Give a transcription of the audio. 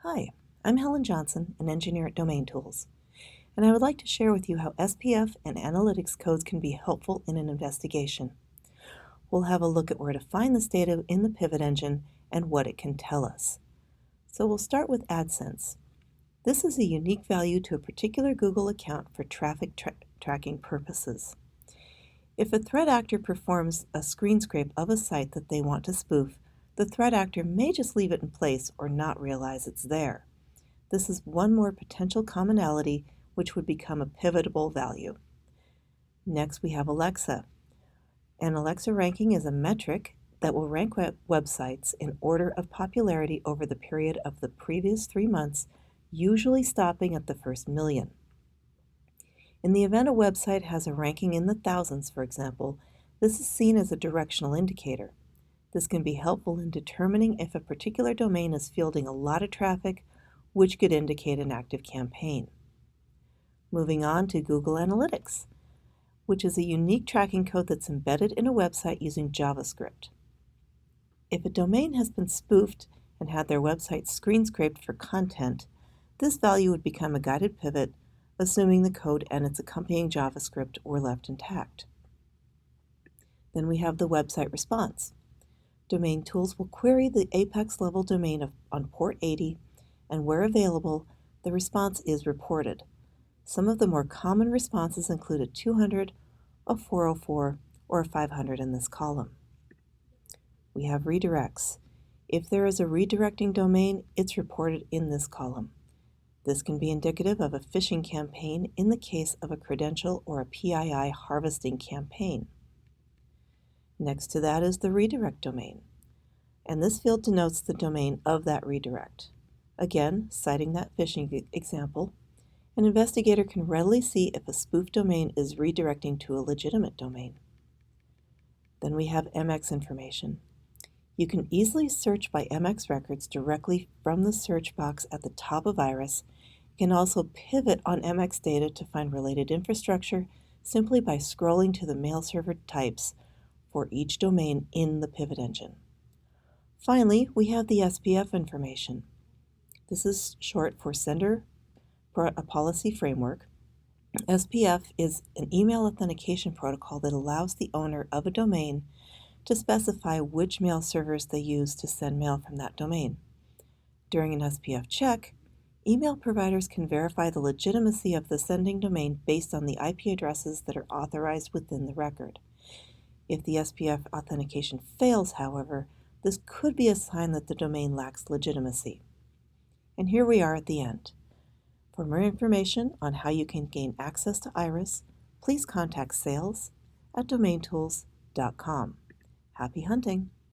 Hi, I'm Helen Johnson, an engineer at DomainTools, and I would like to share with you how SPF and analytics codes can be helpful in an investigation. We'll have a look at where to find this data in the pivot engine and what it can tell us. So we'll start with AdSense. This is a unique value to a particular Google account for traffic tracking purposes. If a threat actor performs a screen scrape of a site that they want to spoof, the threat actor may just leave it in place or not realize it's there. This is one more potential commonality which would become a pivotable value. Next, we have Alexa. An Alexa ranking is a metric that will rank websites in order of popularity over the period of the previous 3 months, usually stopping at the first million. In the event a website has a ranking in the thousands, for example, this is seen as a directional indicator. This can be helpful in determining if a particular domain is fielding a lot of traffic, which could indicate an active campaign. Moving on to Google Analytics, which is a unique tracking code that's embedded in a website using JavaScript. If a domain has been spoofed and had their website screen scraped for content, this value would become a guided pivot, assuming the code and its accompanying JavaScript were left intact. Then we have the website response. DomainTools will query the Apex level domain on port 80, and where available, the response is reported. Some of the more common responses include a 200, a 404, or a 500 in this column. We have redirects. If there is a redirecting domain, it's reported in this column. This can be indicative of a phishing campaign in the case of a credential or a PII harvesting campaign. Next to that is the redirect domain, and this field denotes the domain of that redirect. Again, citing that phishing example, an investigator can readily see if a spoof domain is redirecting to a legitimate domain. Then we have MX information. You can easily search by MX records directly from the search box at the top of Iris. You can also pivot on MX data to find related infrastructure simply by scrolling to the mail server types for each domain in the pivot engine. Finally, we have the SPF information. This is short for Sender Policy Framework. SPF is an email authentication protocol that allows the owner of a domain to specify which mail servers they use to send mail from that domain. During an SPF check, email providers can verify the legitimacy of the sending domain based on the IP addresses that are authorized within the record. If the SPF authentication fails, however, this could be a sign that the domain lacks legitimacy. And here we are at the end. For more information on how you can gain access to Iris, please contact sales@DomainTools.com. Happy hunting!